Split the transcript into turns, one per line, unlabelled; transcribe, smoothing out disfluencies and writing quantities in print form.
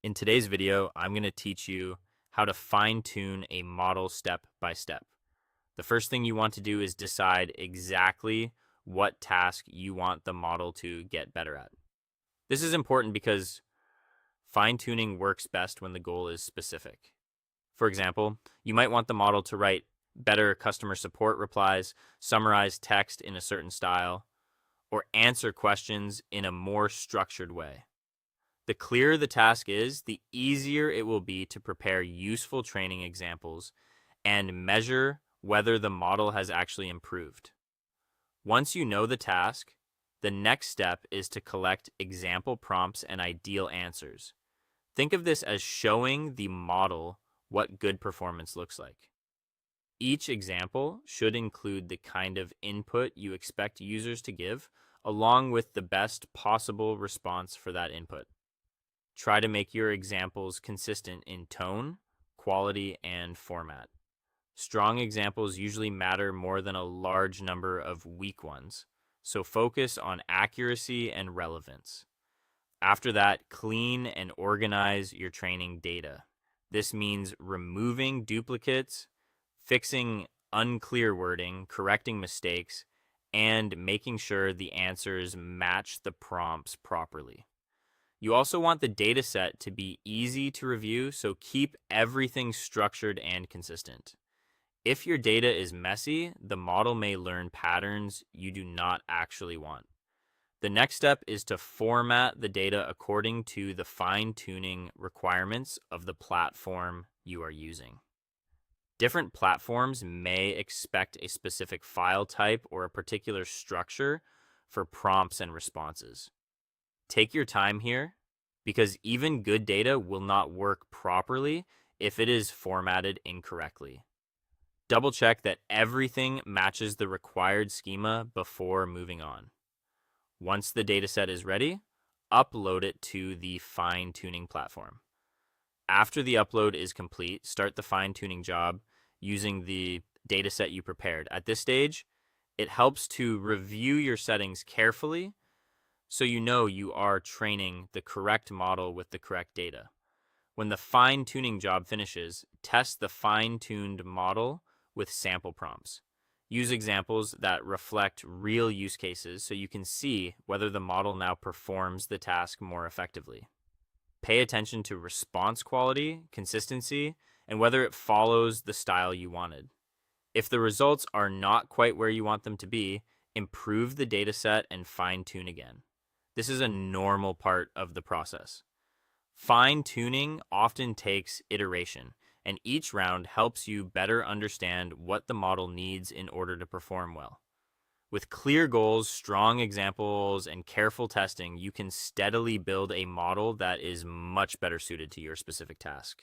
In today's video, I'm going to teach you how to fine-tune a model step by step. The first thing you want to do is decide exactly what task you want the model to get better at. This is important because fine-tuning works best when the goal is specific. For example, you might want the model to write better customer support replies, summarize text in a certain style, or answer questions in a more structured way. The clearer the task is, the easier it will be to prepare useful training examples and measure whether the model has actually improved. Once you know the task, the next step is to collect example prompts and ideal answers. Think of this as showing the model what good performance looks like. Each example should include the kind of input you expect users to give, along with the best possible response for that input. Try to make your examples consistent in tone, quality, and format. Strong examples usually matter more than a large number of weak ones, so focus on accuracy and relevance. After that, clean and organize your training data. This means removing duplicates, fixing unclear wording, correcting mistakes, and making sure the answers match the prompts properly. You also want the data set to be easy to review, so keep everything structured and consistent. If your data is messy, the model may learn patterns you do not actually want. The next step is to format the data according to the fine-tuning requirements of the platform you are using. Different platforms may expect a specific file type or a particular structure for prompts and responses. Take your time here, because even good data will not work properly if it is formatted incorrectly. Double check that everything matches the required schema before moving on. Once the dataset is ready, upload it to the fine-tuning platform. After the upload is complete, start the fine-tuning job using the dataset you prepared. At this stage, it helps to review your settings carefully so you know you are training the correct model with the correct data. When the fine-tuning job finishes, test the fine-tuned model with sample prompts. Use examples that reflect real use cases so you can see whether the model now performs the task more effectively. Pay attention to response quality, consistency, and whether it follows the style you wanted. If the results are not quite where you want them to be, improve the dataset and fine-tune again. This is a normal part of the process. Fine-tuning often takes iteration, and each round helps you better understand what the model needs in order to perform well. With clear goals, strong examples, and careful testing, you can steadily build a model that is much better suited to your specific task.